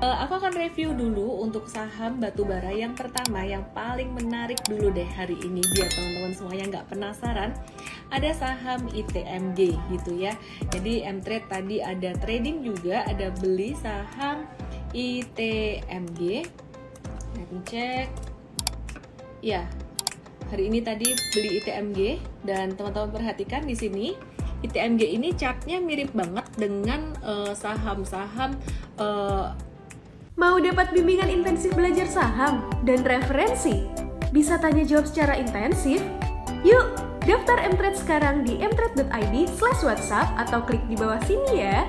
Aku akan review dulu untuk saham batubara yang pertama, yang paling menarik dulu deh hari ini biar teman-teman semuanya nggak penasaran. Ada saham ITMG gitu ya. Jadi Mtrade tadi ada trading juga, ada beli saham ITMG. Let me cek. Ya, hari ini tadi beli ITMG dan teman-teman perhatikan di sini ITMG ini chartnya mirip banget dengan saham-saham. Mau dapat bimbingan intensif belajar saham dan referensi? Bisa tanya jawab secara intensif? Yuk, daftar Mtrade sekarang di mtrade.id/whatsapp atau klik di bawah sini ya.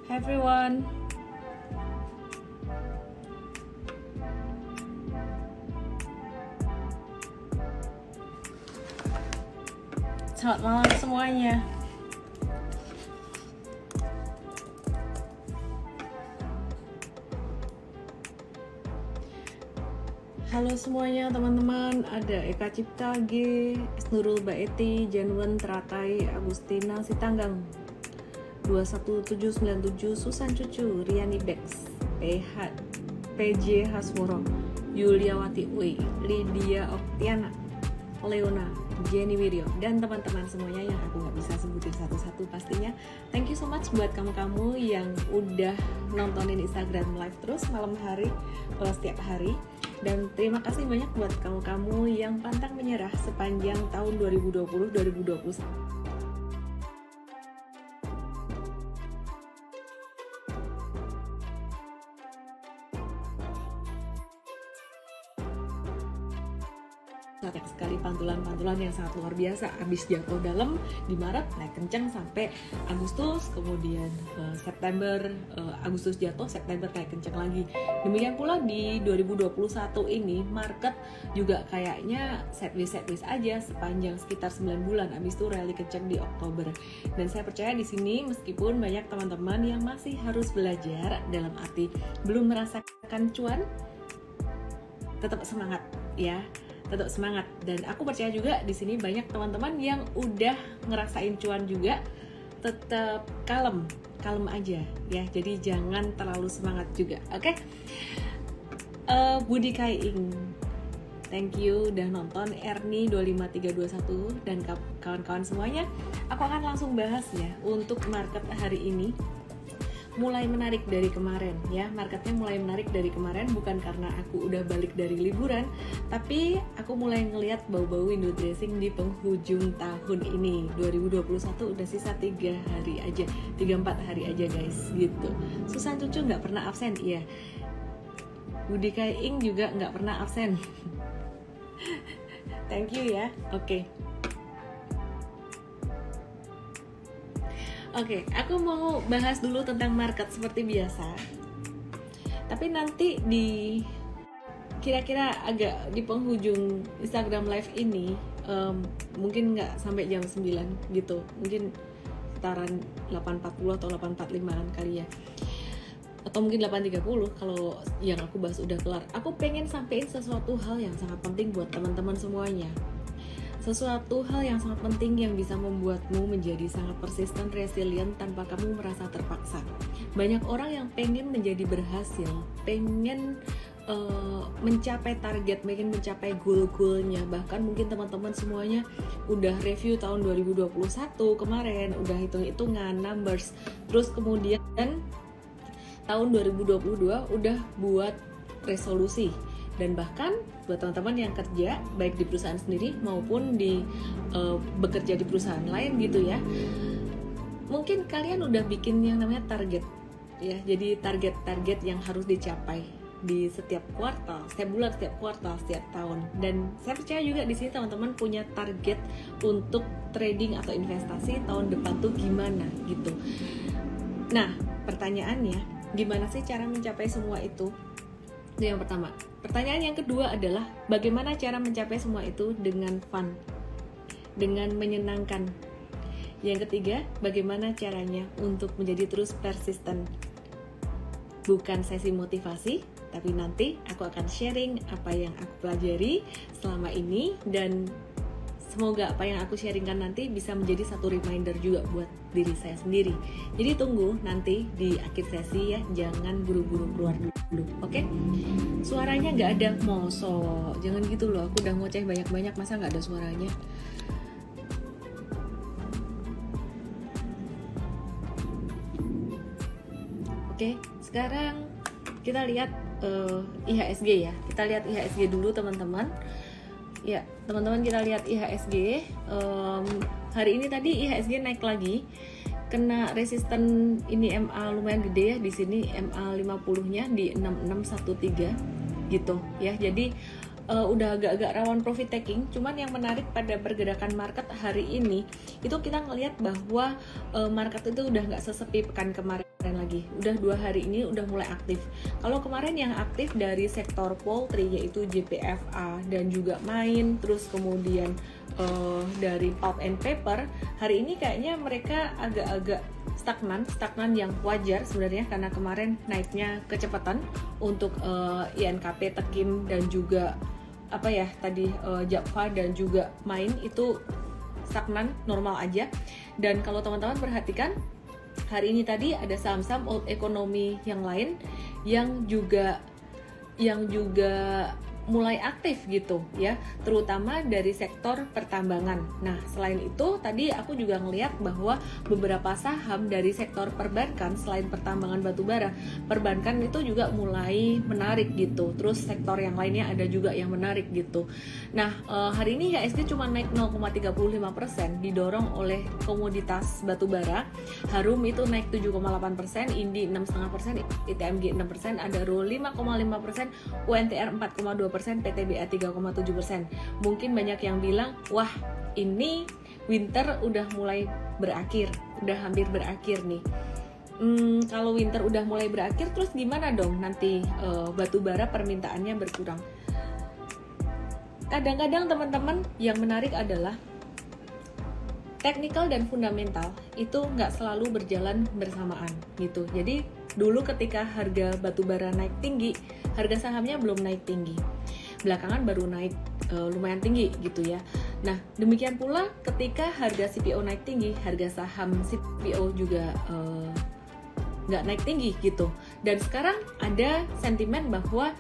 Hi everyone. Selamat malam semuanya. Halo semuanya teman-teman, ada Eka Cipta G, Nurul Baeti, Janwen Teratai, Agustina Sitanggang, 21797, Susan Cucu, Riani Bex, PJ Hasmoro, Yuliawati Ui, Lydia Oktiana, Leona, Jenny Wiryo, dan teman-teman semuanya yang aku nggak bisa sebutin satu-satu pastinya. Thank you so much buat kamu-kamu yang udah nontonin Instagram live terus malam hari, setiap hari. Dan terima kasih banyak buat kamu-kamu yang pantang menyerah sepanjang tahun 2020-2021. Banyak sekali pantulan-pantulan yang sangat luar biasa. Habis jatuh dalam di Maret, naik kencang sampai Agustus, kemudian September, Agustus jatuh, September naik kencang lagi. Demikian pula di 2021 ini market juga kayaknya sideways aja sepanjang sekitar 9 bulan. Habis itu rally kencang di Oktober. Dan saya percaya di sini meskipun banyak teman-teman yang masih harus belajar, dalam arti belum merasakan cuan, tetap semangat ya. Tetap semangat, dan aku percaya juga di sini banyak teman-teman yang udah ngerasain cuan juga. Tetap kalem aja ya, jadi jangan terlalu semangat juga, oke? Budi Kaiing, thank you udah nonton. Erni 25321 dan kawan-kawan semuanya. Aku akan langsung bahas ya untuk market hari ini. Mulai menarik dari kemarin ya, marketnya mulai menarik dari kemarin, bukan karena aku udah balik dari liburan, tapi aku mulai ngelihat bau-bau window dressing di penghujung tahun ini. 2021 udah sisa 3 hari aja, 3-4 hari aja guys gitu. Susan Cucu nggak pernah absen, iya. Budi Kaiing juga nggak pernah absen. Thank you ya, oke. Oke, aku mau bahas dulu tentang market seperti biasa. Tapi nanti di kira-kira agak di penghujung Instagram live ini, mungkin nggak sampai jam 9 gitu. Mungkin sekitaran 8.40 atau 8.45 kali ya. Atau mungkin 8.30 kalau yang aku bahas udah kelar. Aku pengen sampein sesuatu hal yang sangat penting buat teman-teman semuanya. Sesuatu hal yang sangat penting yang bisa membuatmu menjadi sangat persisten, resilient tanpa kamu merasa terpaksa. Banyak orang yang pengen menjadi berhasil, pengen mencapai target, pengen mencapai goal-goalnya. Bahkan mungkin teman-teman semuanya udah review tahun 2021 kemarin, udah hitung-hitungan, numbers. Terus kemudian tahun 2022 udah buat resolusi. Dan bahkan buat teman-teman yang kerja baik di perusahaan sendiri maupun di bekerja di perusahaan lain gitu ya, mungkin kalian udah bikin yang namanya target ya. Jadi target-target yang harus dicapai di setiap kuartal, setiap bulan, setiap kuartal, setiap tahun. Dan saya percaya juga di sini teman-teman punya target untuk trading atau investasi tahun depan tuh gimana gitu. Nah, pertanyaannya, gimana sih cara mencapai semua itu? Itu yang pertama. Pertanyaan yang kedua adalah bagaimana cara mencapai semua itu dengan fun, dengan menyenangkan. Yang ketiga, bagaimana caranya untuk menjadi terus persisten. Bukan sesi motivasi, tapi nanti aku akan sharing apa yang aku pelajari selama ini, dan semoga apa yang aku sharingkan nanti bisa menjadi satu reminder juga buat diri saya sendiri. Jadi tunggu nanti di akhir sesi ya, jangan buru-buru keluar dulu, oke? Suaranya nggak ada, mosok, jangan gitu loh, aku udah ngoceh banyak-banyak, masa nggak ada suaranya? Oke, sekarang kita lihat IHSG ya. Kita lihat IHSG dulu teman-teman. Ya, teman-teman kita lihat IHSG. Hari ini tadi IHSG naik lagi. Kena resisten ini MA lumayan gede ya di sini, MA 50-nya di 6613 gitu ya. Jadi udah agak-agak rawan profit taking. Cuman yang menarik pada pergerakan market hari ini itu kita ngelihat bahwa market itu udah nggak sesepi pekan kemarin lagi. Udah 2 hari ini udah mulai aktif. Kalau kemarin yang aktif dari sektor poultry yaitu JPFA dan juga Main, terus kemudian dari pulp and paper, hari ini kayaknya mereka agak-agak stagnan yang wajar sebenarnya, karena kemarin naiknya kecepatan untuk INKP, Tekim dan juga apa ya tadi Japfa dan juga Main itu stagnan, normal aja. Dan kalau teman-teman perhatikan hari ini tadi ada saham-saham old economy yang lain yang juga mulai aktif gitu ya, terutama dari sektor pertambangan. Nah, selain itu tadi aku juga ngelihat bahwa beberapa saham dari sektor perbankan selain pertambangan batubara, perbankan itu juga mulai menarik gitu. Terus sektor yang lainnya ada juga yang menarik gitu. Nah, hari ini IHSG cuma naik 0,35%, didorong oleh komoditas batubara. Harum itu naik 7,8%, Indi 6,5%, ITMG 6%, Adaro 5,5%, UNTR 4,2%, PTBA 3,7%. Mungkin banyak yang bilang, wah ini winter udah mulai berakhir, udah hampir berakhir nih. Kalau winter udah mulai berakhir, terus gimana dong nanti batubara permintaannya berkurang? Kadang-kadang teman-teman yang menarik adalah teknikal dan fundamental itu nggak selalu berjalan bersamaan gitu. Jadi dulu ketika harga batubara naik tinggi, harga sahamnya belum naik tinggi. Belakangan baru naik lumayan tinggi gitu ya. Nah, demikian pula ketika harga CPO naik tinggi, harga saham CPO juga nggak naik tinggi gitu. Dan sekarang ada sentimen bahwa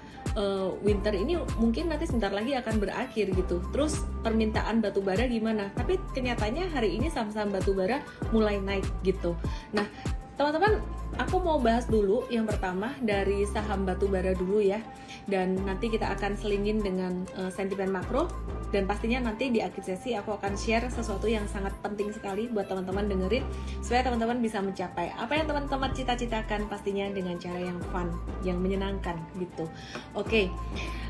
winter ini mungkin nanti sebentar lagi akan berakhir gitu. Terus permintaan batubara gimana? Tapi kenyataannya hari ini saham-saham batubara mulai naik gitu. Nah, teman-teman, aku mau bahas dulu yang pertama dari saham batubara dulu ya. Dan nanti kita akan selingin dengan sentimen makro, dan pastinya nanti di akhir sesi aku akan share sesuatu yang sangat penting sekali buat teman-teman dengerin supaya teman-teman bisa mencapai apa yang teman-teman cita-citakan, pastinya dengan cara yang fun, yang menyenangkan gitu. Oke.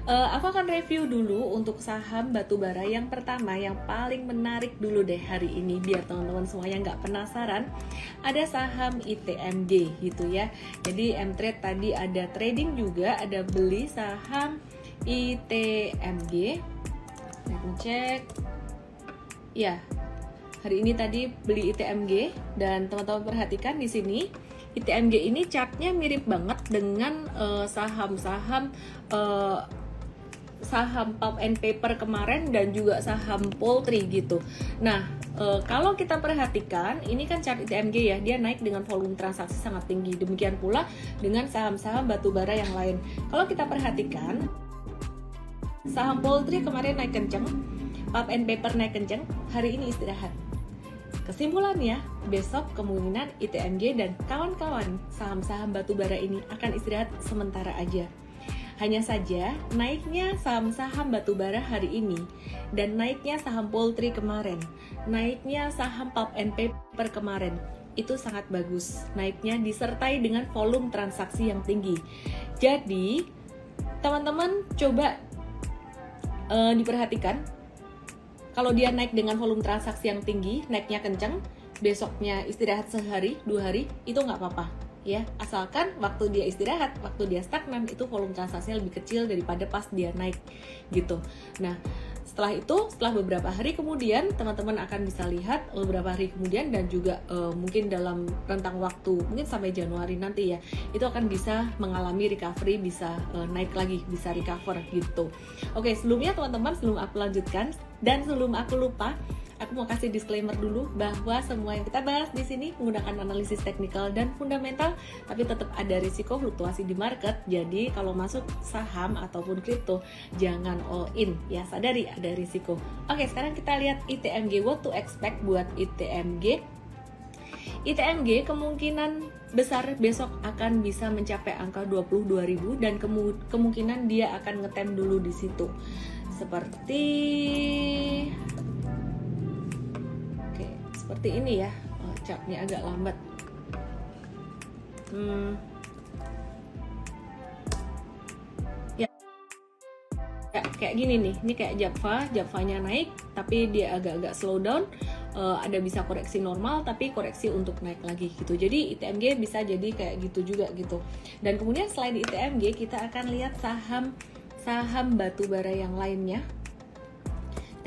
Aku akan review dulu untuk saham batubara yang pertama, yang paling menarik dulu deh hari ini biar teman-teman semuanya nggak penasaran. Ada saham ITMG gitu ya. Jadi Mtrade tadi ada trading juga, ada beli saham ITMG. Aku cek. Ya, hari ini tadi beli ITMG, dan teman-teman perhatikan di sini ITMG ini chartnya mirip banget dengan saham-saham pulp and paper kemarin dan juga saham poultry gitu. Nah, kalau kita perhatikan ini kan chart ITMG ya, dia naik dengan volume transaksi sangat tinggi. Demikian pula dengan saham-saham batubara yang lain. Kalau kita perhatikan saham poultry kemarin naik kenceng, pulp and paper naik kenceng, hari ini istirahat. Kesimpulannya, besok kemungkinan ITMG dan kawan-kawan saham-saham batubara ini akan istirahat sementara aja. Hanya saja naiknya saham-saham batubara hari ini dan naiknya saham poultry kemarin, naiknya saham pulp and paper kemarin itu sangat bagus. Naiknya disertai dengan volume transaksi yang tinggi. Jadi teman-teman coba diperhatikan, kalau dia naik dengan volume transaksi yang tinggi, naiknya kencang, besoknya istirahat sehari, 2 hari, itu nggak apa-apa. Ya, asalkan waktu dia istirahat, waktu dia stagnan, itu volume transaksinya lebih kecil daripada pas dia naik gitu. Nah, Setelah beberapa hari kemudian, teman-teman akan bisa lihat beberapa hari kemudian, dan juga mungkin dalam rentang waktu mungkin sampai Januari nanti ya, itu akan bisa mengalami recovery, bisa naik lagi, bisa recover gitu. Oke, sebelumnya teman-teman, sebelum aku lanjutkan dan sebelum aku lupa, aku mau kasih disclaimer dulu bahwa semua yang kita bahas di sini menggunakan analisis teknikal dan fundamental, tapi tetap ada risiko fluktuasi di market. Jadi kalau masuk saham ataupun kripto jangan all in ya, sadari ada risiko. Oke, sekarang kita lihat ITMG, what to expect buat ITMG. ITMG kemungkinan besar besok akan bisa mencapai angka 22.000 dan kemungkinan dia akan ngetem dulu di situ. Seperti ini ya, chartnya agak lambat. Ya, kayak gini nih, ini kayak Java-nya naik, tapi dia agak-agak slow down. Ada bisa koreksi normal, tapi koreksi untuk naik lagi gitu. Jadi ITMG bisa jadi kayak gitu juga gitu. Dan kemudian selain ITMG, kita akan lihat saham batubara yang lainnya.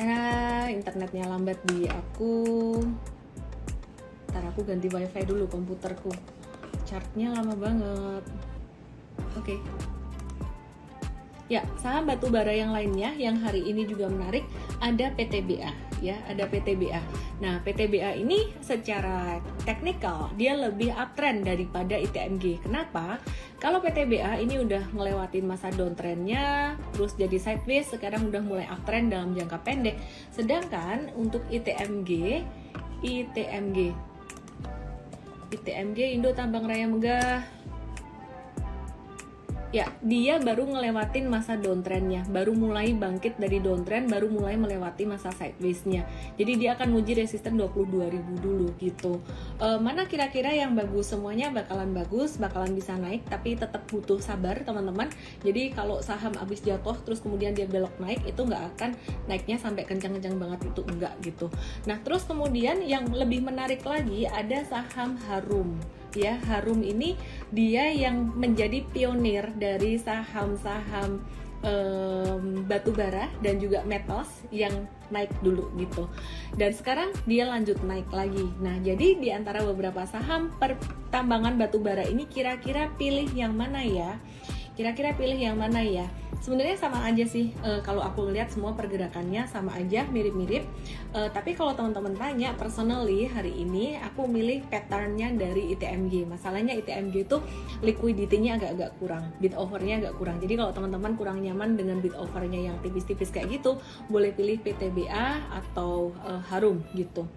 Nah, internetnya lambat di aku. Ntar aku ganti wifi dulu komputerku. Chartnya lama banget. Oke. Ya, saham batubara yang lainnya yang hari ini juga menarik ada PTBA ya, ada PTBA. Nah, PTBA ini secara teknikal dia lebih uptrend daripada ITMG. Kenapa? Kalau PTBA ini udah ngelewatin masa downtrendnya, terus jadi sideways, sekarang udah mulai uptrend dalam jangka pendek. Sedangkan untuk ITMG Indo Tambang Raya Megah, ya dia baru ngelewatin masa downtrendnya, baru mulai bangkit dari downtrend, baru mulai melewati masa sideways-nya. Jadi dia akan uji resisten 22.000 dulu gitu. Mana kira-kira yang bagus? Semuanya bakalan bagus, bakalan bisa naik, tapi tetap butuh sabar teman-teman. Jadi kalau saham abis jatuh terus kemudian dia belok naik, itu nggak akan naiknya sampai kencang-kencang banget, itu enggak gitu. Nah, terus kemudian yang lebih menarik lagi ada saham Harum. Ya, Harum ini dia yang menjadi pionir dari saham-saham batubara dan juga metals yang naik dulu gitu. Dan sekarang dia lanjut naik lagi. Nah, jadi di antara beberapa saham pertambangan batubara ini kira-kira pilih yang mana ya? Sebenarnya sama aja sih, kalau aku lihat semua pergerakannya sama aja, mirip-mirip. Tapi kalau teman-teman tanya, personally hari ini aku milih patternnya dari ITMG. Masalahnya ITMG itu liquidity-nya agak-agak kurang, bid over-nya agak kurang. Jadi kalau teman-teman kurang nyaman dengan bid over-nya yang tipis-tipis kayak gitu, boleh pilih PTBA atau Harum gitu.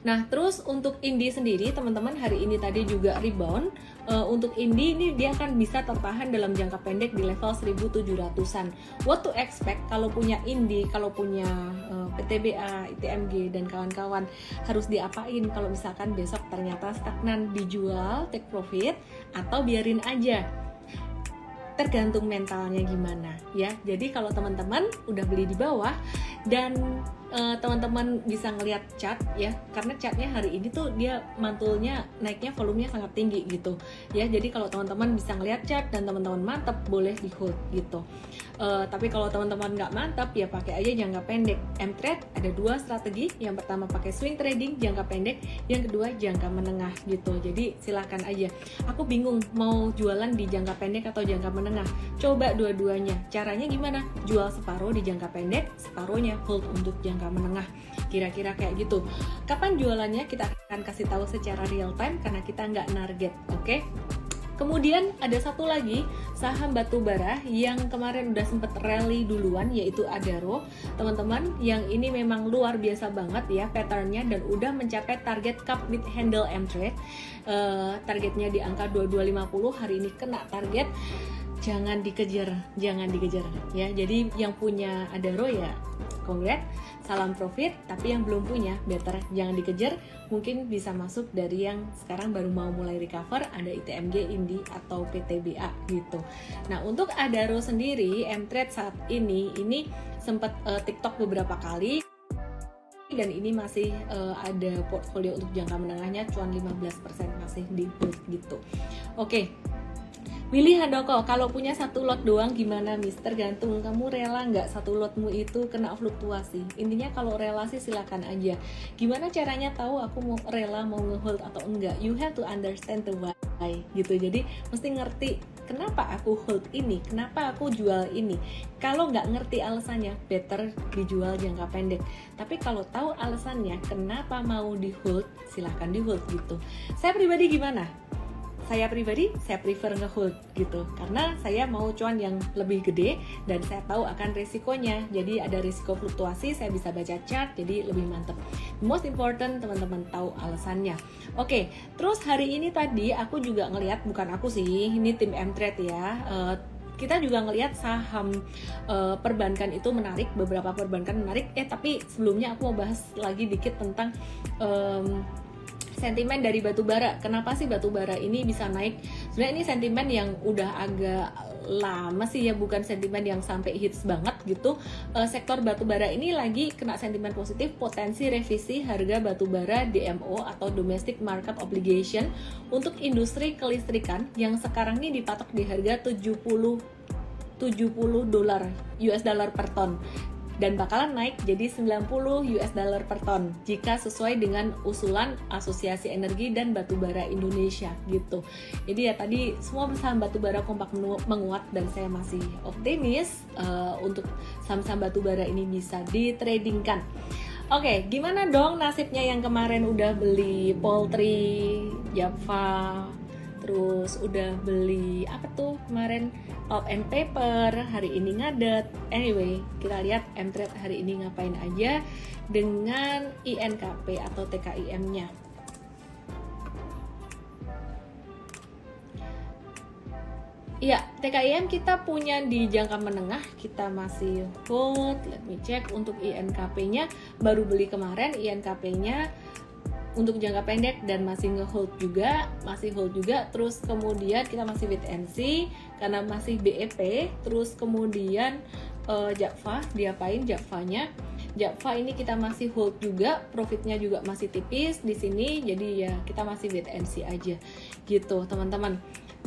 Nah, terus untuk Indi sendiri, teman-teman hari ini tadi juga rebound. Untuk Indi ini dia akan bisa tertahan dalam jangka pendek di level 1.700-an. What to expect kalau punya Indi, kalau punya PTBA, ITMG dan kawan-kawan, harus diapain kalau misalkan besok ternyata stagnan, dijual, take profit, atau biarin aja? Tergantung mentalnya gimana ya. Jadi kalau teman-teman udah beli di bawah dan teman-teman bisa ngelihat chart ya, karena chartnya hari ini tuh dia mantulnya naiknya, volumenya sangat tinggi gitu ya. Jadi kalau teman-teman bisa ngelihat chart dan teman-teman mantap, boleh di hold gitu. Tapi kalau teman-teman nggak mantap ya pakai aja jangka pendek. M-Trade ada dua strategi. Yang pertama pakai swing trading jangka pendek, yang kedua jangka menengah gitu. Jadi silakan aja. Aku bingung mau jualan di jangka pendek atau jangka menengah. Coba dua-duanya. Caranya gimana? Jual separuh di jangka pendek, separuhnya hold untuk jangka menengah. Kira-kira kayak gitu. Kapan jualannya kita akan kasih tahu secara real time karena kita nggak target, oke? Kemudian ada satu lagi saham batubara yang kemarin udah sempet rally duluan, yaitu Adaro. Teman-teman, yang ini memang luar biasa banget ya patternnya dan udah mencapai target cup with handle M-Trade. Targetnya di angka 2250, hari ini kena target. Jangan dikejar ya. Jadi yang punya Adaro ya congrats, salam profit. Tapi yang belum punya, better jangan dikejar. Mungkin bisa masuk dari yang sekarang baru mau mulai recover, ada ITMG, Indi, atau PTBA gitu. Nah, untuk Adaro sendiri, M-Trade saat ini sempat TikTok beberapa kali, dan ini masih ada portfolio untuk jangka menengahnya, cuan 15% masih di hold gitu. Oke. Willy Handoko, kalau punya satu lot doang gimana Miss? Tergantung kamu rela nggak satu lotmu itu kena fluktuasi. Intinya kalau rela sih silakan aja. Gimana caranya tahu aku mau rela mau ngehold atau enggak? You have to understand the why gitu. Jadi mesti ngerti kenapa aku hold ini, kenapa aku jual ini. Kalau nggak ngerti alasannya, better dijual jangka pendek. Tapi kalau tahu alasannya kenapa mau di hold, silahkan di hold gitu. Saya pribadi gimana? Saya pribadi, saya prefer nge-hold gitu karena saya mau cuan yang lebih gede dan saya tahu akan resikonya. Jadi ada risiko fluktuasi, saya bisa baca chart, jadi lebih mantep. Most important teman-teman tahu alasannya. Oke, terus hari ini tadi aku juga ngelihat, bukan aku sih, ini tim M-Trade ya, kita juga ngelihat saham perbankan itu menarik, beberapa perbankan menarik. Tapi sebelumnya aku mau bahas lagi dikit tentang sentimen dari batubara. Kenapa sih batubara ini bisa naik? Sebenarnya ini sentimen yang udah agak lama sih ya, bukan sentimen yang sampai hits banget gitu. Sektor batubara ini lagi kena sentimen positif, potensi revisi harga batubara DMO atau Domestic Market Obligation untuk industri kelistrikan yang sekarang ini dipatok di harga 70 dolar US dollar per ton dan bakalan naik jadi 90 US dollar per ton jika sesuai dengan usulan Asosiasi Energi dan Batubara Indonesia gitu. Jadi ya tadi semua saham batubara kompak menguat dan saya masih optimis untuk saham-saham batubara ini bisa ditradingkan. Oke, gimana dong nasibnya yang kemarin udah beli Poultry, Java, terus udah beli apa tuh kemarin Pulp and Paper, hari ini ngadet. Anyway, kita lihat M-Trade hari ini ngapain aja dengan INKP atau TKIM-nya. Iya, TKIM kita punya di jangka menengah, kita masih hold. Let me check untuk INKP-nya, baru beli kemarin INKP-nya untuk jangka pendek dan masih nge-hold juga, terus kemudian kita masih wait and see karena masih BEP, terus kemudian Java, diapain Javanya? Java ini kita masih hold juga, profitnya juga masih tipis di sini, jadi ya kita masih wait and see aja gitu teman-teman.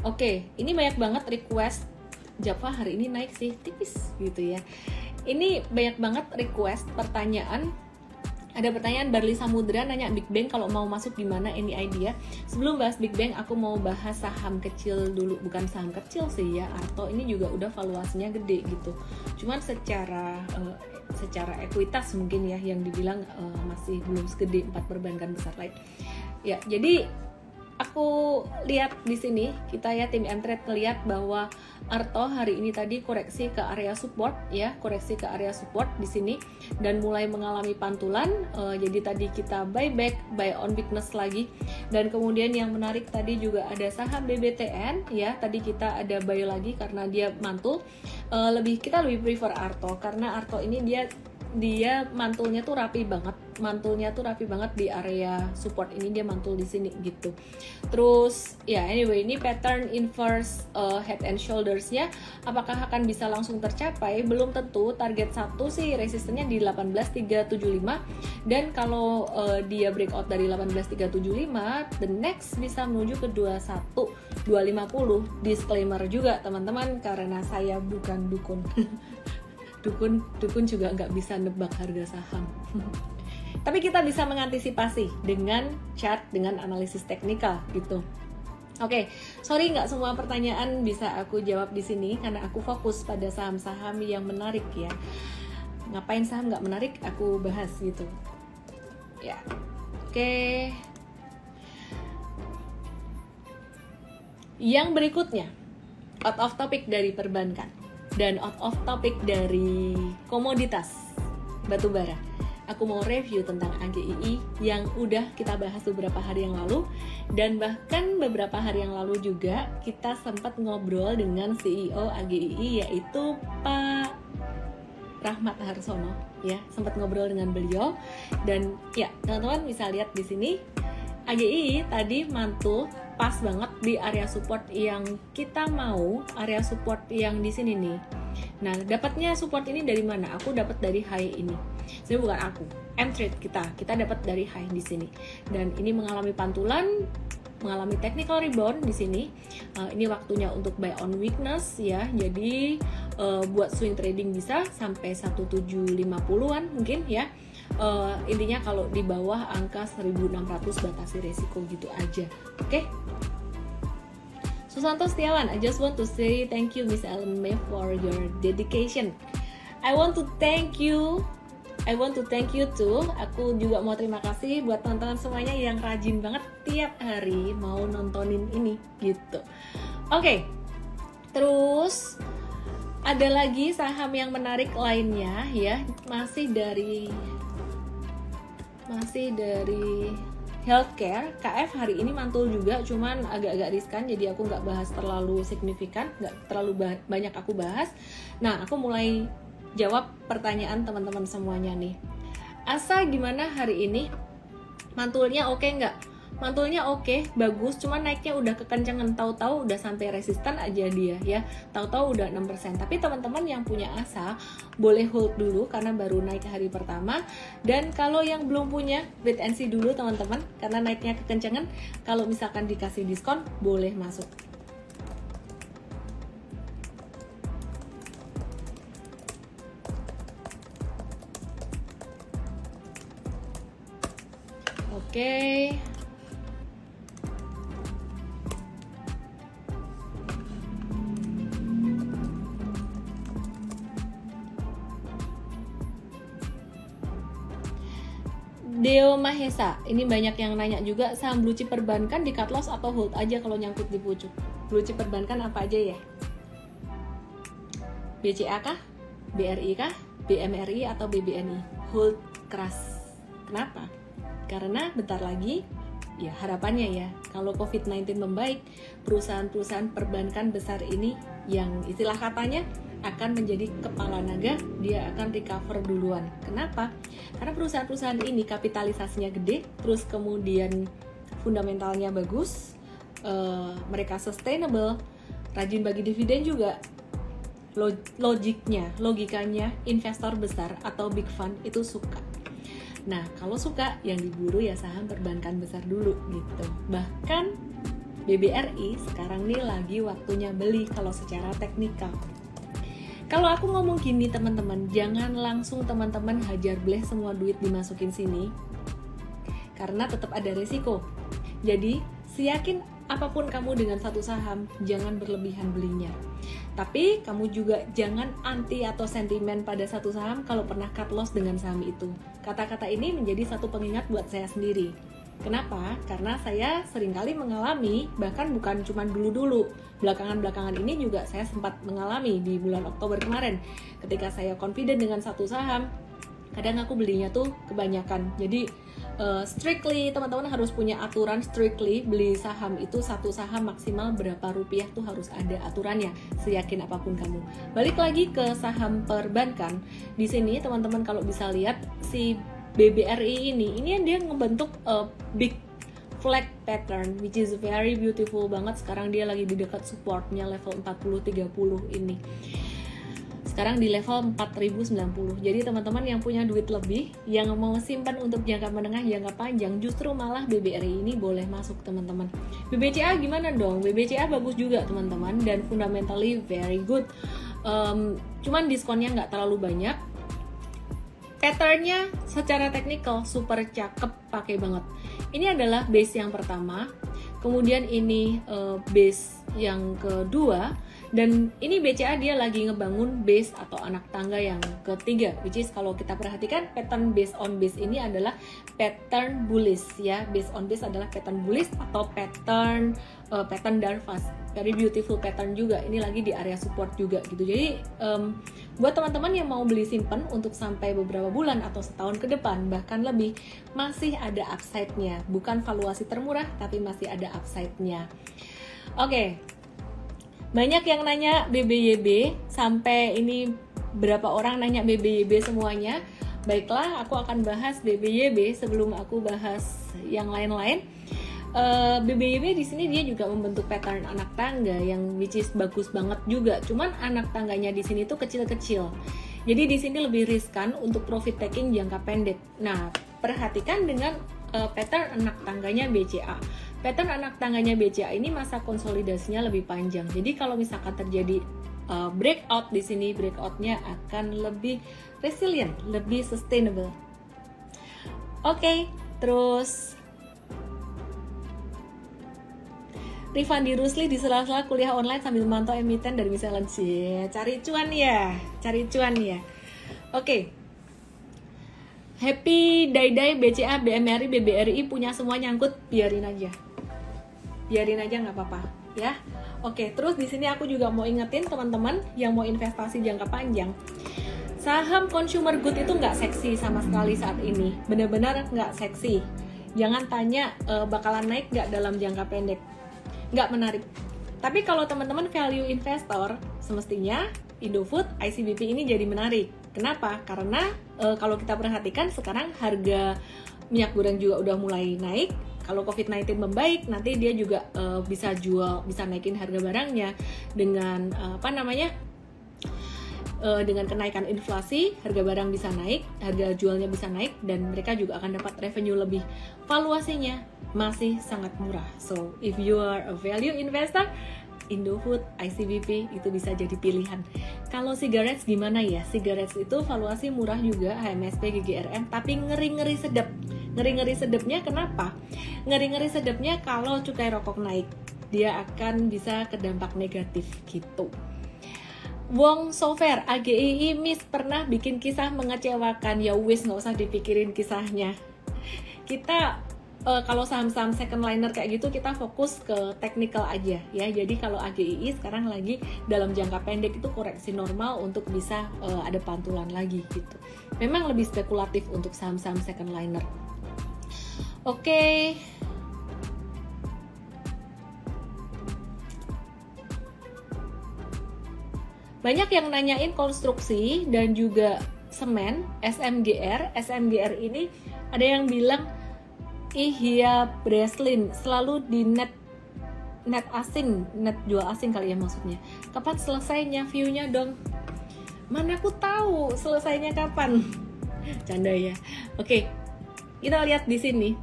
Oke, ini banyak banget request Java hari ini naik sih tipis gitu ya. Ini banyak banget request pertanyaan. Ada pertanyaan Barli Samudra nanya Big Bang kalau mau masuk di mana, any idea? Sebelum bahas Big Bang, aku mau bahas saham kecil dulu, bukan saham kecil sih ya. Arto ini juga udah valuasinya gede gitu. Cuman secara ekuitas mungkin ya yang dibilang masih belum segede 4 perbankan besar lain. Ya, jadi aku lihat di sini kita ya tim M-Trade ngelihat bahwa Arto hari ini tadi koreksi ke area support ya, koreksi ke area support di sini dan mulai mengalami pantulan. Jadi tadi kita buy on weakness lagi, dan kemudian yang menarik tadi juga ada saham BBTN ya, tadi kita ada buy lagi karena dia mantul. Kita lebih prefer Arto karena Arto ini dia mantulnya tuh rapi banget di area support ini, dia mantul di sini gitu. Terus ya anyway, ini pattern inverse head and shoulders-nya apakah akan bisa langsung tercapai? Belum tentu. Target 1 sih resistennya di 18375, dan kalau dia breakout dari 18375, the next bisa menuju ke 21250. Disclaimer juga teman-teman, karena saya bukan dukun. Dukun juga nggak bisa nebak harga saham. Tapi kita bisa mengantisipasi dengan chart, dengan analisis teknikal gitu. Oke, sorry nggak semua pertanyaan bisa aku jawab di sini karena aku fokus pada saham-saham yang menarik ya. Ngapain saham nggak menarik aku bahas gitu. Ya, oke. Yang berikutnya, out of topic dari perbankan dan out of topic dari komoditas batubara. Aku mau review tentang AGII yang udah kita bahas beberapa hari yang lalu, dan bahkan beberapa hari yang lalu juga kita sempat ngobrol dengan CEO AGII yaitu Pak Rahmat Harsono ya, sempat ngobrol dengan beliau. Dan ya teman-teman bisa lihat di sini AGII tadi mantul pas banget di area support yang kita mau, area support yang di sini nih. Nah, dapatnya support ini dari mana? Aku dapat dari high ini. Sebenarnya bukan aku, M-Trade kita dapat dari high di sini. Dan ini mengalami pantulan mengalami technical rebound di sini. Ini waktunya untuk buy on weakness ya. Jadi buat swing trading bisa sampai 1750-an mungkin ya. Intinya kalau di bawah angka 1600 batasi resiko gitu aja. Oke. Susanto Setiawan, I just want to say thank you Miss Ellen May for your dedication. I want to thank you too. Aku juga mau terima kasih buat teman-teman semuanya yang rajin banget tiap hari mau nontonin ini gitu. Oke. Terus ada lagi saham yang menarik lainnya ya, masih dari healthcare. KF hari ini mantul juga, cuman agak-agak riskan, jadi aku nggak bahas terlalu signifikan, nggak terlalu banyak aku bahas. Nah, aku mulai jawab pertanyaan teman-teman semuanya nih. Asa gimana hari ini? Mantulnya oke nggak? Mantulnya oke, bagus, cuman naiknya udah kekencangan, tahu-tahu udah sampai resisten aja dia ya. Tahu-tahu udah 6%. Tapi teman-teman yang punya asa boleh hold dulu karena baru naik hari pertama. Dan kalau yang belum punya, wait and see dulu teman-teman karena naiknya kekencangan. Kalau misalkan dikasih diskon, boleh masuk. Oke. Deo Mahesa, ini banyak yang nanya juga, saham blue chip perbankan di cut loss atau hold aja kalau nyangkut di pucuk. Blue chip perbankan apa aja ya? BCA kah? BRI kah? BMRI atau BBNI? Hold keras. Kenapa? Karena bentar lagi, ya harapannya ya, kalau COVID-19 membaik, perusahaan-perusahaan perbankan besar ini yang istilah katanya akan menjadi kepala naga, dia akan recover duluan. Kenapa? Karena perusahaan-perusahaan ini kapitalisasinya gede, terus kemudian fundamentalnya bagus, mereka sustainable, rajin bagi dividen juga. Logikanya investor besar atau big fund itu suka. Nah, kalau suka yang diburu ya saham perbankan besar dulu gitu. Bahkan BBRI sekarang nih lagi waktunya beli kalau secara teknikal. Kalau aku ngomong gini teman-teman, jangan langsung teman-teman hajar bleh semua duit dimasukin sini, karena tetap ada resiko. Jadi, seyakin apapun kamu dengan satu saham, jangan berlebihan belinya. Tapi, kamu juga jangan anti atau sentimen pada satu saham kalau pernah cut loss dengan saham itu. Kata-kata ini menjadi satu pengingat buat saya sendiri. Kenapa? Karena saya seringkali mengalami, bahkan bukan cuma dulu-dulu, belakangan-belakangan ini juga saya sempat mengalami di bulan Oktober kemarin. Ketika saya confident dengan satu saham, kadang aku belinya tuh kebanyakan. Jadi strictly, teman-teman harus punya aturan strictly, beli saham itu satu saham maksimal berapa rupiah tuh harus ada aturannya, seyakin apapun kamu. Balik lagi ke saham perbankan, di sini teman-teman kalau bisa lihat si BBRI ini dia ngebentuk big flag pattern which is very beautiful banget. Sekarang dia lagi di dekat supportnya level 40-30 ini. Sekarang di level 4090. Jadi teman-teman yang punya duit lebih, yang mau simpan untuk jangka menengah, jangka panjang, justru malah BBRI ini boleh masuk teman-teman. BBCA gimana dong? BBCA bagus juga teman-teman dan fundamentally very good. Cuman diskonnya nggak terlalu banyak. Patternnya secara teknikal super cakep, pakai banget. Ini adalah base yang pertama, kemudian ini base yang kedua, dan ini BCA dia lagi ngebangun base atau anak tangga yang ketiga, which is kalau kita perhatikan pattern base on base ini adalah pattern bullish ya. Base on base adalah pattern bullish atau pattern Darvas, very beautiful pattern juga. Ini lagi di area support juga gitu. Jadi buat teman-teman yang mau beli simpen untuk sampai beberapa bulan atau setahun ke depan bahkan lebih, masih ada upside-nya. Bukan valuasi termurah tapi masih ada upside-nya. Oke. Banyak yang nanya BBYB, sampai ini berapa orang nanya BBYB semuanya. Baiklah, aku akan bahas BBYB sebelum aku bahas yang lain-lain. BBYB di sini dia juga membentuk pattern anak tangga yang which is bagus banget juga. Cuman anak tangganya di sini tuh kecil-kecil. Jadi di sini lebih riskan untuk profit taking jangka pendek. Nah, perhatikan dengan pattern anak tangganya BCA. Pattern anak tangganya BCA ini masa konsolidasinya lebih panjang. Jadi kalau misalkan terjadi breakout di sini, breakoutnya akan lebih resilient, lebih sustainable. Oke, terus Rifandi Rusli di sela-sela kuliah online sambil mantau emiten dari misalnya cari cuan ya. Oke. Happy Daidai BCA, BMRI, BBRI punya semua nyangkut, biarin aja nggak apa-apa ya. Oke, terus di sini aku juga mau ingetin teman-teman yang mau investasi jangka panjang, saham consumer good itu nggak seksi sama sekali saat ini, benar-benar nggak seksi. Jangan tanya bakalan naik nggak dalam jangka pendek, nggak menarik. Tapi kalau teman-teman value investor, semestinya Indofood, ICBP ini jadi menarik. Kenapa? Karena kalau kita perhatikan sekarang harga minyak goreng juga udah mulai naik. Kalau COVID-19 membaik, nanti dia juga bisa naikin harga barangnya dengan dengan kenaikan inflasi, harga barang bisa naik, harga jualnya bisa naik, dan mereka juga akan dapat revenue lebih. Valuasinya masih sangat murah. So, if you are a value investor, Indofood, ICBP itu bisa jadi pilihan. Kalau cigarettes gimana ya? Cigarettes itu valuasi murah juga, HMSP, GGRM, tapi ngeri-ngeri sedap. Ngeri-ngeri sedapnya kenapa? Ngeri-ngeri sedapnya kalau cukai rokok naik, dia akan bisa kedampak negatif gitu. Wong Sofer, AGII Miss pernah bikin kisah mengecewakan, ya wis nggak usah dipikirin kisahnya. Kita kalau saham-saham second liner kayak gitu kita fokus ke technical aja ya. Jadi kalau AGII sekarang lagi dalam jangka pendek itu koreksi normal untuk bisa ada pantulan lagi gitu. Memang lebih spekulatif untuk saham-saham second liner. Oke. Banyak yang nanyain konstruksi dan juga semen, SMGR ini ada yang bilang Ihya Breslin selalu di net jual asing kali ya maksudnya. Kapan selesainya view-nya dong? Mana aku tahu selesainya kapan. Canda ya. Oke. Kita lihat di sini.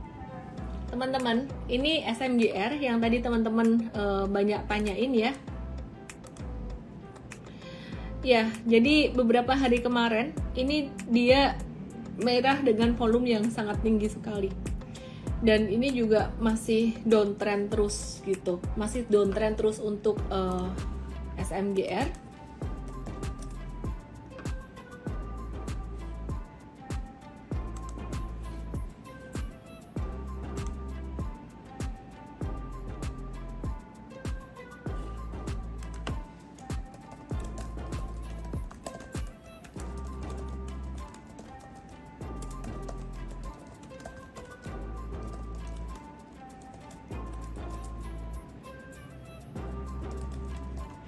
Teman-teman, ini SMGR yang tadi teman-teman banyak tanyain ya. Ya, jadi beberapa hari kemarin ini dia merah dengan volume yang sangat tinggi sekali. Dan ini juga masih downtrend terus gitu. Masih downtrend terus untuk SMGR.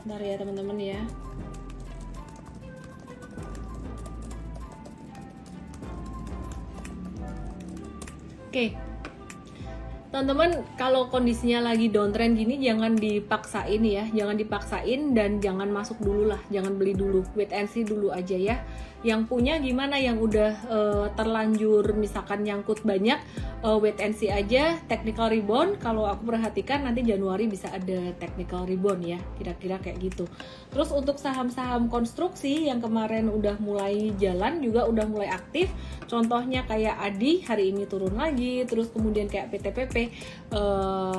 Bentar ya teman-teman ya. Oke. Teman-teman, kalau kondisinya lagi downtrend gini jangan dipaksain ya, jangan dipaksain dan jangan masuk dulu lah, jangan beli dulu, wait and see dulu aja ya. Yang punya gimana, yang udah terlanjur misalkan nyangkut banyak, wait and see aja. Technical rebound, kalau aku perhatikan nanti Januari bisa ada technical rebound ya, kira-kira kayak gitu. Terus untuk saham-saham konstruksi yang kemarin udah mulai jalan juga udah mulai aktif, contohnya kayak Adi hari ini turun lagi, terus kemudian kayak PTPP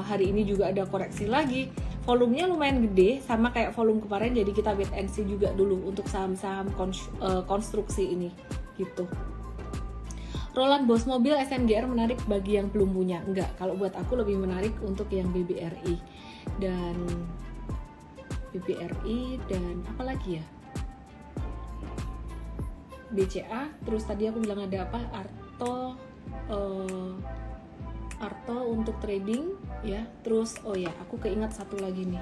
hari ini juga ada koreksi lagi. Volumenya lumayan gede sama kayak volume kemarin, jadi kita wait and see juga dulu untuk saham-saham konstruksi ini gitu. Roland Bos Mobil SMGR menarik bagi yang belum punya? Enggak, kalau buat aku lebih menarik untuk yang BBRI dan apa lagi ya, BCA. Terus tadi aku bilang ada apa, Arto untuk trading ya. Terus oh ya, aku keingat satu lagi nih,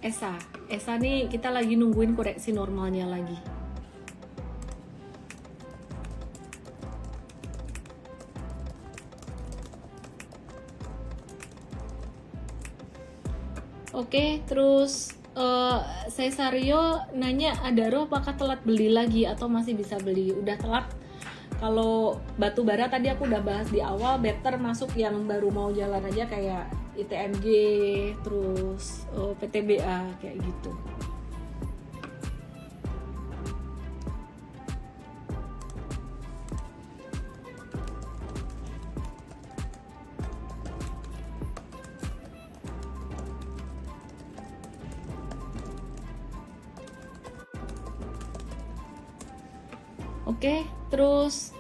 ESA nih kita lagi nungguin koreksi normalnya lagi. Oke, terus Cesario nanya Adaro apakah telat beli lagi atau masih bisa beli. Udah telat. Kalau batu bara tadi aku udah bahas di awal, better masuk yang baru mau jalan aja kayak ITMG, terus PTBA kayak gitu. Oke, terus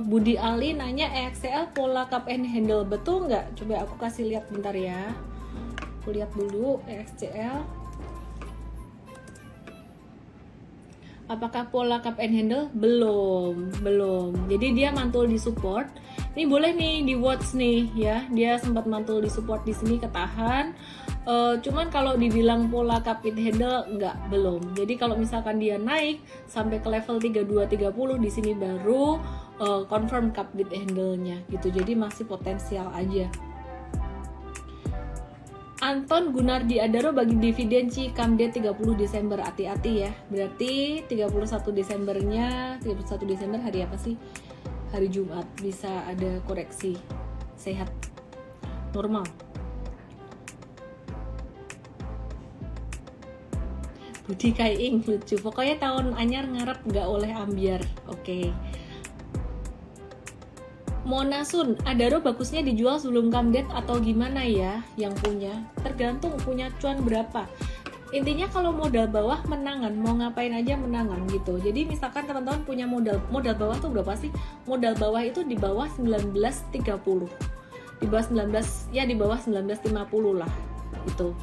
Budi Ali nanya EXL pola cup and handle betul nggak? Coba aku kasih lihat bentar ya. Aku lihat dulu EXCL. Apakah pola cup and handle? Belum. Jadi dia mantul di support. Ini boleh nih di watch nih ya. Dia sempat mantul di support di sini ketahan. Cuman kalau dibilang pola cup and handle belum. Jadi kalau misalkan dia naik sampai ke level 3230 di sini baru confirm cup and handle-nya gitu. Jadi masih potensial aja. Anton Gunardi Adaro bagi dividen Cikamde 30 Desember, hati-hati ya. Berarti 31 Desember hari apa sih? Hari Jumat, bisa ada koreksi. Sehat, normal. Budi Kaiing lucu. Pokoknya tahun anyar ngarep nggak oleh ambiar. Oke. Monasun, Adaro bagusnya dijual sebelum come atau gimana ya yang punya? Tergantung punya cuan berapa. Intinya kalau modal bawah menangan, mau ngapain aja menangan gitu. Jadi misalkan teman-teman punya modal bawah tuh berapa sih? Modal bawah itu di bawah 1930. Di bawah 1950 lah gitu.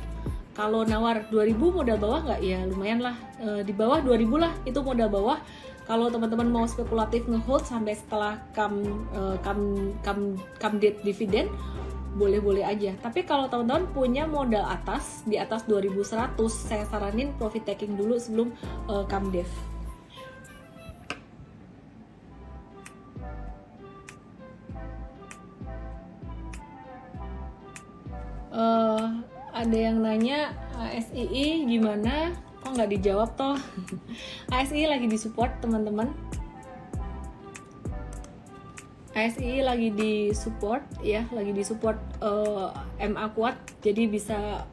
Kalau nawar 2000 modal bawah nggak? Ya lumayan lah, di bawah 2000 lah itu modal bawah. Kalau teman-teman mau spekulatif ngehold sampai setelah come date dividen, boleh-boleh aja. Tapi kalau teman-teman punya modal atas, di atas 2100, saya saranin profit taking dulu sebelum come dev. Ada yang nanya ASII gimana? Kok nggak dijawab toh? ASII lagi disupport teman-teman. ASII lagi disupport ya, lagi disupport MA kuat, jadi bisa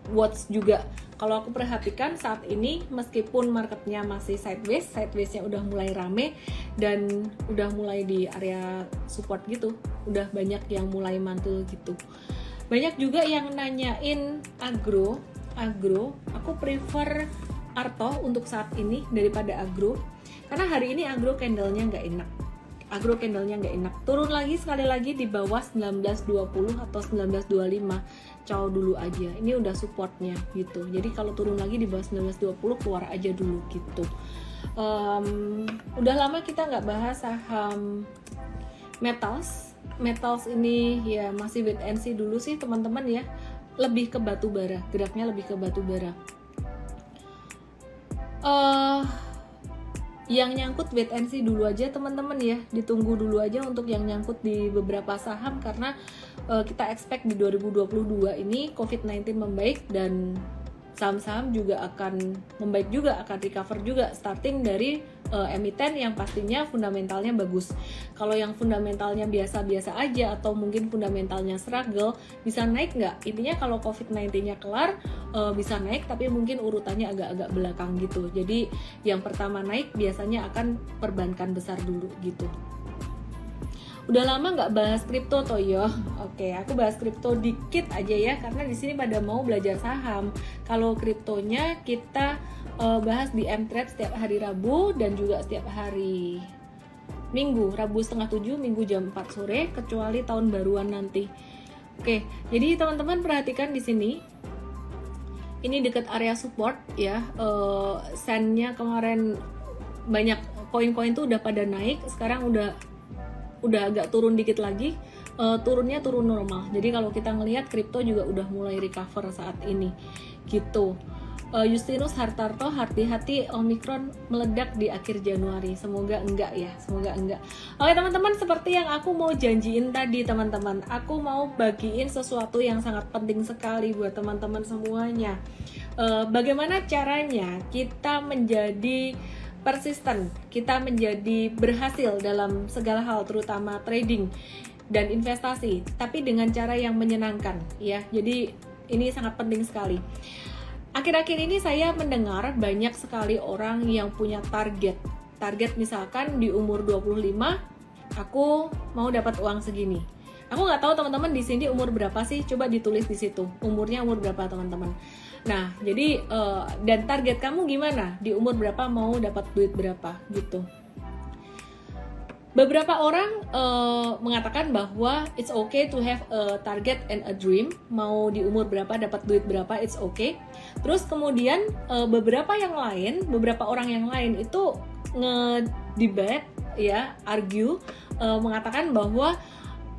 watch juga. Kalau aku perhatikan saat ini meskipun marketnya masih sideways-nya udah mulai rame dan udah mulai di area support gitu, udah banyak yang mulai mantul gitu. Banyak juga yang nanyain agro, aku prefer Arto untuk saat ini daripada agro, karena hari ini agro candlenya nggak enak. Turun lagi sekali lagi di bawah 1920 atau 1925, cow dulu aja. Ini udah supportnya gitu. Jadi kalau turun lagi di bawah 1920 keluar aja dulu gitu. Udah lama kita nggak bahas saham metals ini ya, masih wait and see dulu sih teman-teman ya. Lebih ke batu bara, geraknya lebih ke batu bara. Yang nyangkut wait and see dulu aja teman-teman ya, ditunggu dulu aja untuk yang nyangkut di beberapa saham, karena kita expect di 2022 ini COVID-19 membaik dan saham-saham juga akan membaik juga, akan recover juga, starting dari emiten yang pastinya fundamentalnya bagus. Kalau yang fundamentalnya biasa-biasa aja atau mungkin fundamentalnya struggle, bisa naik nggak? Intinya kalau COVID-19-nya kelar, bisa naik tapi mungkin urutannya agak-agak belakang gitu. Jadi yang pertama naik biasanya akan perbankan besar dulu gitu. Udah lama nggak bahas kripto Toyo. Oke, aku bahas kripto dikit aja ya, karena di sini pada mau belajar saham. Kalau kriptonya kita bahas di Mtrade setiap hari Rabu dan juga setiap hari Minggu. Rabu setengah 7, Minggu jam 4 sore, kecuali tahun baruan nanti. Oke, jadi teman-teman perhatikan di sini. Ini dekat area support ya. Sen-nya kemarin banyak koin-koin tuh udah pada naik, sekarang udah agak turun dikit lagi, turunnya turun normal. Jadi kalau kita ngelihat kripto juga udah mulai recover saat ini gitu. Justinus Hartarto, hati-hati Omikron meledak di akhir Januari. Semoga enggak ya, semoga enggak. Oke teman-teman, seperti yang aku mau janjiin tadi teman-teman, aku mau bagiin sesuatu yang sangat penting sekali buat teman-teman semuanya. Bagaimana caranya kita menjadi persisten, kita menjadi berhasil dalam segala hal, terutama trading dan investasi, tapi dengan cara yang menyenangkan ya. Jadi ini sangat penting sekali. Akhir-akhir ini saya mendengar banyak sekali orang yang punya target misalkan di umur 25 aku mau dapat uang segini. Aku nggak tahu teman-teman di sini umur berapa sih, coba ditulis di situ umurnya umur berapa teman-teman. Nah jadi dan target kamu gimana, di umur berapa mau dapat duit berapa gitu. Beberapa orang mengatakan bahwa it's okay to have a target and a dream. Mau di umur berapa dapat duit berapa, it's okay. Terus kemudian beberapa orang yang lain itu nge-debate ya, argue, mengatakan bahwa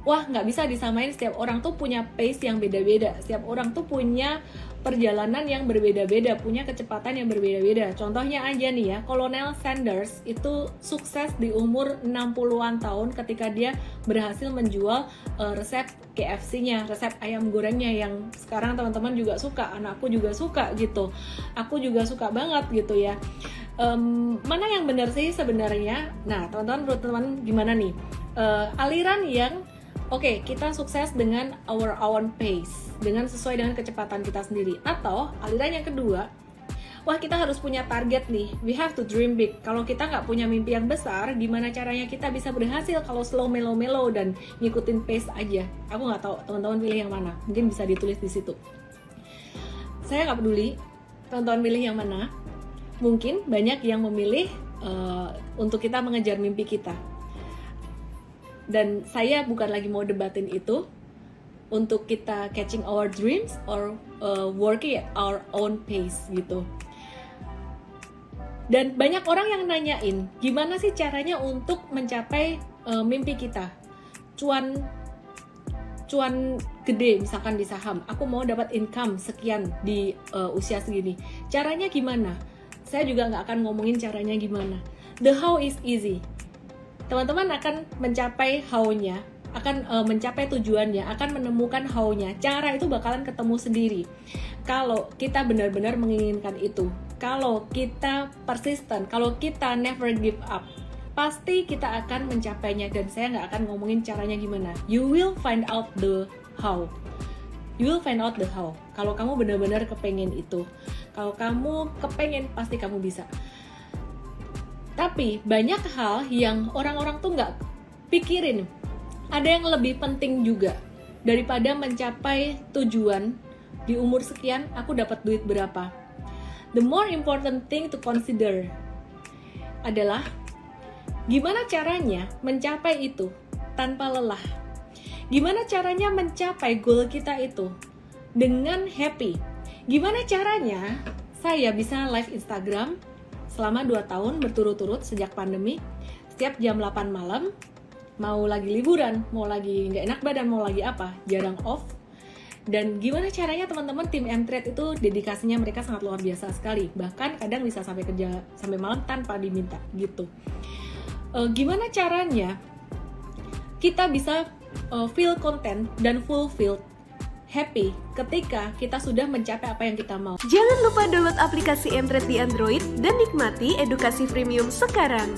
wah nggak bisa disamain, setiap orang tuh punya pace yang beda-beda, setiap orang tuh punya perjalanan yang berbeda-beda, punya kecepatan yang berbeda-beda. Contohnya aja nih ya, Colonel Sanders itu sukses di umur 60-an tahun ketika dia berhasil menjual resep KFC-nya, resep ayam gorengnya yang sekarang teman-teman juga suka, anakku juga suka gitu, aku juga suka banget gitu ya. Mana yang benar sih sebenarnya? Nah teman-teman, menurut teman gimana nih? Aliran yang oke, kita sukses dengan our own pace, dengan sesuai dengan kecepatan kita sendiri. Atau aliran yang kedua, wah kita harus punya target nih, we have to dream big. Kalau kita nggak punya mimpi yang besar, gimana caranya kita bisa berhasil kalau slow melo-melo dan ngikutin pace aja? Aku nggak tahu teman-teman pilih yang mana, mungkin bisa ditulis di situ. Saya nggak peduli teman-teman pilih yang mana. Mungkin banyak yang memilih untuk kita mengejar mimpi kita. Dan saya bukan lagi mau debatin itu, untuk kita catching our dreams or working at our own pace gitu. Dan banyak orang yang nanyain, gimana sih caranya untuk mencapai mimpi kita? Cuan gede misalkan di saham, aku mau dapat income sekian di usia segini. Caranya gimana? Saya juga nggak akan ngomongin caranya gimana. The how is easy. Teman-teman akan mencapai how-nya, akan mencapai tujuannya, akan menemukan how-nya. Cara itu bakalan ketemu sendiri. Kalau kita benar-benar menginginkan itu, kalau kita persisten, kalau kita never give up, pasti kita akan mencapainya. Dan saya nggak akan ngomongin caranya gimana. You will find out the how. You will find out the how. Kalau kamu benar-benar kepengen itu, kalau kamu kepengen, pasti kamu bisa. Tapi banyak hal yang orang-orang tuh nggak pikirin. Ada yang lebih penting juga daripada mencapai tujuan di umur sekian aku dapat duit berapa. The more important thing to consider adalah gimana caranya mencapai itu tanpa lelah. Gimana caranya mencapai goal kita itu dengan happy. Gimana caranya saya bisa live Instagram selama 2 tahun berturut-turut sejak pandemi, setiap jam 8 malam, mau lagi liburan, mau lagi nggak enak badan, mau lagi apa, jarang off. Dan gimana caranya teman-teman tim Mtrade itu dedikasinya mereka sangat luar biasa sekali, bahkan kadang bisa sampai kerja sampai malam tanpa diminta gitu. Gimana caranya kita bisa feel content dan fulfilled, happy ketika kita sudah mencapai apa yang kita mau. Jangan lupa download aplikasi Mtrade di Android dan nikmati edukasi premium sekarang.